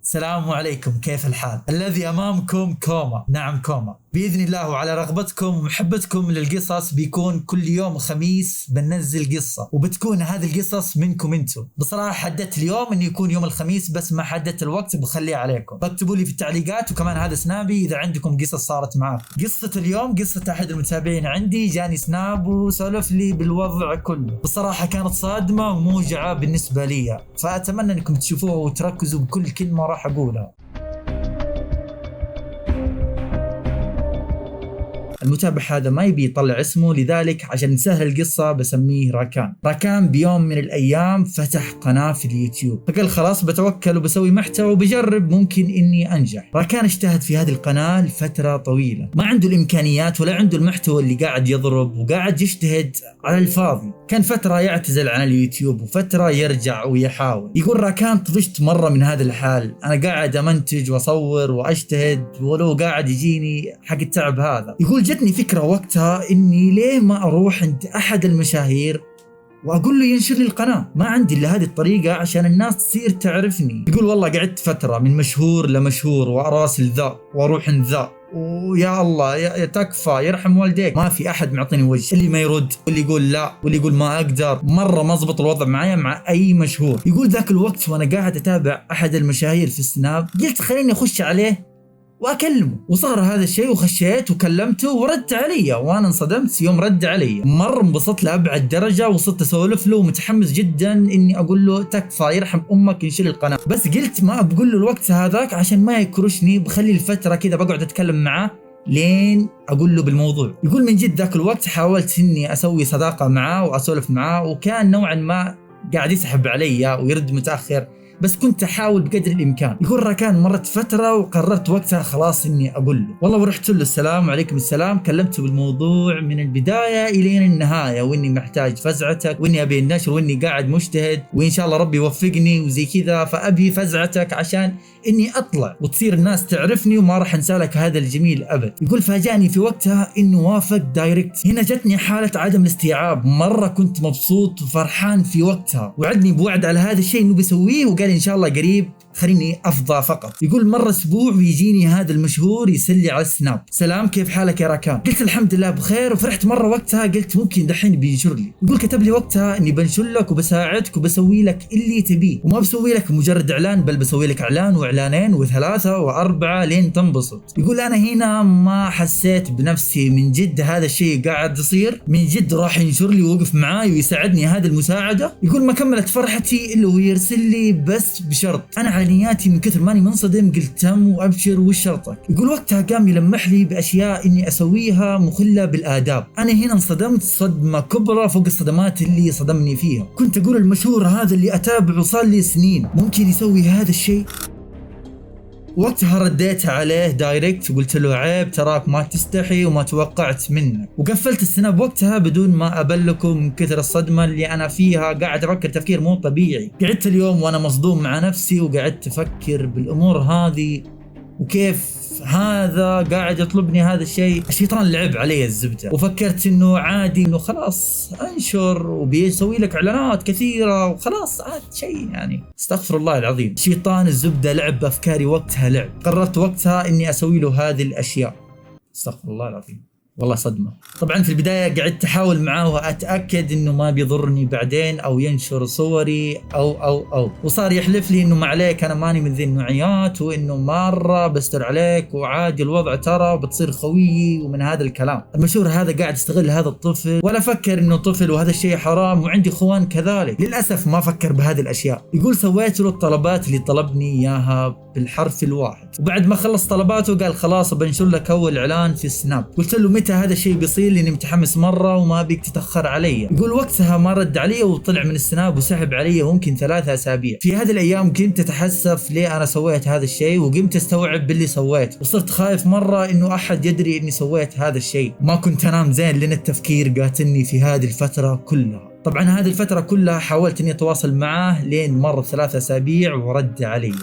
السلام عليكم، كيف الحال؟ الذي أمامكم كوما، نعم كوما. بإذن الله وعلى رغبتكم ومحبتكم للقصص بيكون كل يوم خميس بننزل قصة، وبتكون هذه القصص منكم انتم. بصراحة حددت اليوم انه يكون يوم الخميس، بس ما حددت الوقت، بخليه عليكم. بكتبوا لي في التعليقات، وكمان هذا سنابي إذا عندكم قصص صارت معاكم. قصة اليوم قصة أحد المتابعين عندي، جاني سناب وسولف لي بالوضع كله. بصراحة كانت صادمة وموجعة بالنسبة لي، فأتمنى انكم تشوفوها وتركزوا بكل كلمة راح أقولها. المتابع هذا ما يبي يطلع اسمه، لذلك عشان نسهل القصة بسميه راكان. راكان بيوم من الأيام فتح قناة في اليوتيوب، فقال خلاص بتوكل وبسوي محتوى وبجرب ممكن إني أنجح. راكان اجتهد في هذه القناة لفترة طويلة، ما عنده الإمكانيات ولا عنده المحتوى اللي قاعد يضرب، وقاعد يجتهد على الفاضي. كان فترة يعتزل عن اليوتيوب وفترة يرجع ويحاول. يقول راكان طفشت مرة من هذا الحال، أنا قاعد أمنتج وأصور وأجتهد ولو قاعد يجيني حق التعب هذا. يقول جتني فكرة وقتها إني ليه ما أروح عند أحد المشاهير وأقول له ينشر لي القناة. ما عندي إلا هذه الطريقة عشان الناس تصير تعرفني. يقول والله قعدت فترة من مشهور لمشهور وأراسل ذا وأروح عند ذا، ويا الله يا تكفى يرحم والديك، ما في أحد معطيني وجه. اللي ما يرد واللي يقول لا واللي يقول ما أقدر، مرة ما زبط الوضع معايا مع أي مشهور. يقول ذاك الوقت وأنا قاعد أتابع أحد المشاهير في السناب، قلت خليني أخش عليه واكلمه، وصار هذا الشيء وخشيت وكلمته ورد علي، وانا انصدمت يوم رد علي. مره انبسطت لابعد درجه، وصرت اسولف له ومتحمس جدا اني اقول له تكفى يرحم امك انشر القناه، بس قلت ما بقول له الوقت هذاك عشان ما يكرشني، بخلي الفتره كذا بقعد اتكلم معاه لين اقول له بالموضوع. يقول من جد ذاك الوقت حاولت اني اسوي صداقه معاه واسولف معاه، وكان نوعا ما قاعد يسحب علي ويرد متاخر، بس كنت احاول بقدر الامكان. يقول راكان مرت فتره وقررت وقتها خلاص اني اقول له، والله ورحت له السلام عليكم السلام، كلمته بالموضوع من البدايه الين النهايه، واني محتاج فزعتك واني ابي النشر واني قاعد مجتهد وان شاء الله ربي يوفقني وزي كذا، فابي فزعتك عشان اني اطلع وتصير الناس تعرفني وما راح انسى لك هذا الجميل ابد. يقول فاجأني في وقتها انه وافق دايركت. هنا جتني حاله عدم الاستيعاب، مره كنت مبسوط وفرحان في وقتها، وعدني بوعد على هذا الشيء انه بيسويه، وقال ان شاء الله قريب خليني افضى فقط. يقول مر اسبوع ويجيني هذا المشهور يسلي على السناب، سلام كيف حالك يا راكان؟ قلت الحمد لله بخير، وفرحت مره وقتها، قلت ممكن دحين بينشر لي. يقول كتب لي وقتها اني بنشر لك وبساعدك وبسوي لك اللي تبيه، وما بسوي لك مجرد اعلان، بل بسوي لك اعلان واعلانين وثلاثه واربعه لين تنبسط. يقول انا هنا ما حسيت بنفسي، من جد هذا الشيء قاعد يصير، من جد راح ينشر لي ووقف معاي ويساعدني هذه المساعده. يقول ما كملت فرحتي الا هو يرسل لي بس بشرط، انا على نياتي من كثر ماني منصدم قلت تم وابشر وش شرطك. يقول وقتها قام يلمح لي باشياء اني اسويها مخله بالاداب. انا هنا انصدمت صدمه كبرى فوق الصدمات اللي صدمني فيها. كنت اقول المشهور هذا اللي اتابعه صار لي سنين ممكن يسوي هذا الشيء؟ وقتها رديت عليه دايركت وقلت له عيب تراك ما تستحي وما توقعت منك، وقفلت السناب وقتها بدون ما ابلكم من كثر الصدمه اللي انا فيها. قاعد افكر تفكير مو طبيعي، قعدت اليوم وانا مصدوم مع نفسي وقعدت افكر بالامور هذه وكيف هذا قاعد يطلبني هذا الشيء. الشيطان لعب علي الزبده، وفكرت انه عادي انه خلاص انشر وبيسوي لك اعلانات كثيره وخلاص عاد شيء يعني. استغفر الله العظيم، الشيطان الزبده لعب بافكاري وقتها لعب. قررت وقتها اني اسوي له هذه الاشياء. استغفر الله العظيم، والله صدمة. طبعا في البداية قعدت أحاول معاه وأتأكد إنه ما بيضرني بعدين أو ينشر صوري أو وصار يحلف لي إنه ما عليك أنا ماني من ذي النوعيات، وإنه مرة بستر عليك وعادي الوضع ترى وبتصير خويي ومن هذا الكلام. المشهور هذا قاعد يستغل هذا الطفل، ولا فكر إنه طفل وهذا الشيء حرام، وعندي اخوان كذلك للأسف ما فكر بهذه الأشياء. يقول سويت له الطلبات اللي طلبني إياها بالحرف الواحد، وبعد ما خلص طلباته قال خلاص بنشر لك أول إعلان في السناب. قلت له متى هذا الشيء بيصير لاني متحمس مره وما بيك تتاخر علي. يقول وقتها ما رد علي وطلع من السناب وسحب علي ممكن 3 أسابيع. في هذه الايام كنت اتحسف ليه انا سويت هذا الشيء، وقمت استوعب باللي سويت، وصرت خايف مره انه احد يدري اني سويت هذا الشيء. ما كنت انام زين لان التفكير قاتلني في هذه الفتره كلها. طبعا هذه الفتره كلها حاولت اني اتواصل معاه لين مر 3 أسابيع ورد علي.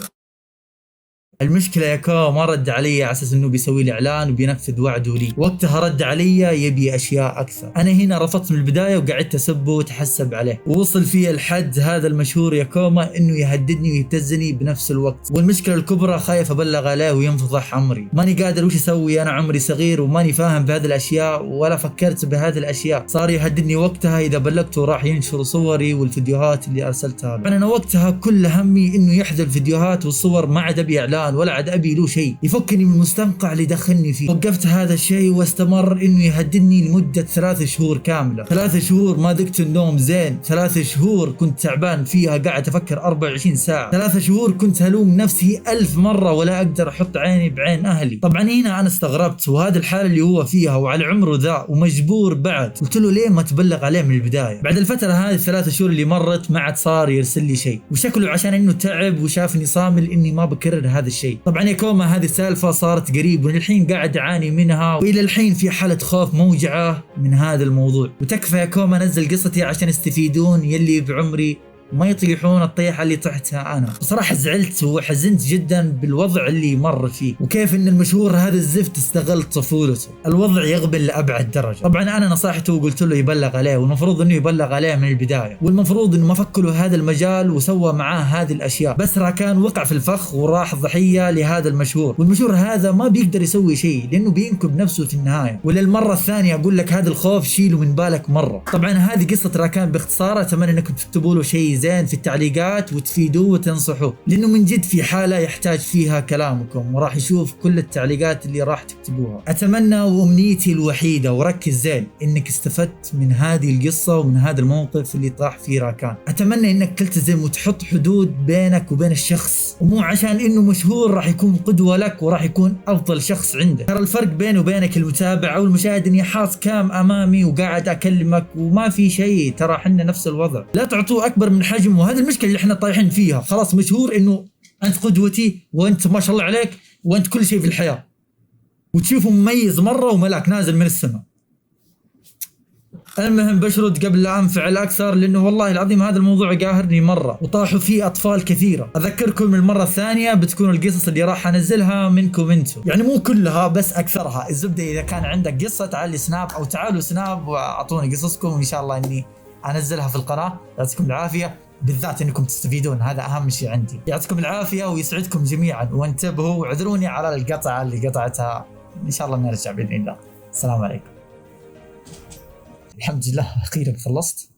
المشكله يا كو ما رد علي على اساس انه بيسوي لي اعلان وبينفذ وعده لي، وقتها رد علي يبي اشياء اكثر. انا هنا رفضت من البدايه وقعدت اسبه وتحسب عليه، ووصل فيه الحد هذا المشهور يا كوما انه يهددني ويبتزني بنفس الوقت. والمشكله الكبرى خايف ابلغ عليه وينفضح عمري، ماني قادر وش اسوي، انا عمري صغير وماني فاهم بهذه الاشياء ولا فكرت بهذه الاشياء. صار يهددني وقتها اذا بلغته راح ينشر صوري والفيديوهات اللي ارسلتها له. انا وقتها كل همي انه يحذف الفيديوهات والصور، ما عاد ابي اعلان ولا عاد ابي له شيء، يفكني من المستنقع اللي دخلني فيه. وقفت هذا الشيء واستمر انه يهددني لمده 3 شهور كامله. 3 شهور ما ذقت النوم زين، 3 شهور كنت تعبان فيها قاعد افكر 24 ساعه، 3 شهور كنت هلوم نفسي 1000 مره ولا اقدر احط عيني بعين اهلي. طبعا هنا انا استغربت، وهذا الحاله اللي هو فيها وعلى عمره ذا ومجبور بعد. قلت له ليه ما تبلغ عليه من البدايه؟ بعد الفتره هذه 3 شهور اللي مرت ما عاد صار يرسل لي شيء، وشكله عشان انه تعب وشافني صامل اني ما بكرر هذا الشيء. طبعا يا كوما هذه السالفه صارت قريب وللحين قاعد اعاني منها، والى الحين في حاله خوف موجعه من هذا الموضوع. وتكفى يا كوما انزل قصتي عشان يستفيدون يلي بعمري ما يطيحون الطيحة اللي طحتها أنا. بصراحة زعلت وحزنت جدا بالوضع اللي مر فيه، وكيف إن المشهور هذا الزفت استغل طفولته. الوضع يغبن لأبعد درجة. طبعا أنا نصحته وقلت له يبلغ عليه، والمفروض إنه يبلغ عليه من البداية، والمفروض إنه ما فك له هذا المجال وسوى معاه هذه الأشياء. بس راكان وقع في الفخ وراح ضحية لهذا المشهور، والمشهور هذا ما بيقدر يسوي شيء لأنه بينكب نفسه في النهاية. وللمرة الثانية أقول لك هذا الخوف شيله من بالك مرة. طبعا هذه قصة راكان باختصار، أتمنى إنكم تكتبوا له شيء زين في التعليقات وتفيدوه وتنصحوه، لانه من جد في حاله يحتاج فيها كلامكم، وراح يشوف كل التعليقات اللي راح تكتبوها. اتمنى وامنيتي الوحيده وركز زين انك استفدت من هذه القصه ومن هذا الموقف اللي طاح فيه راكان. اتمنى انك تلتزم وتحط حدود بينك وبين الشخص، ومو عشان انه مشهور راح يكون قدوه لك وراح يكون افضل شخص عندك. ترى الفرق بينه وبينك المتابع او المشاهد اني حاط كام امامي وقاعد اكلمك وما في شيء، ترى احنا نفس الوضع. لا تعطوه اكبر من حجمه، وهذه المشكله اللي احنا طايحين فيها. خلاص مشهور انه انت قدوتي وانت ما شاء الله عليك وانت كل شيء في الحياه، وتشوفه مميز مره وملاك نازل من السماء. المهم بشرد قبل لا انفعل اكثر، لانه والله العظيم هذا الموضوع قاهرني مره وطاحوا فيه اطفال كثيره. اذكركم المره الثانيه بتكون القصص اللي راح انزلها منكم انتم، يعني مو كلها بس اكثرها. الزبده اذا كان عندك قصه تعال لي سناب او تعالوا سناب واعطوني قصصكم، وان شاء الله اني انزلها في القناه. يعطيكم العافيه، بالذات انكم تستفيدون، هذا اهم شيء عندي. يعطيكم العافيه ويسعدكم جميعا، وانتبهوا واعذروني على القطعه اللي قطعتها، ان شاء الله نرجع باذن الله. السلام عليكم. الحمد لله اخيرا خلصت.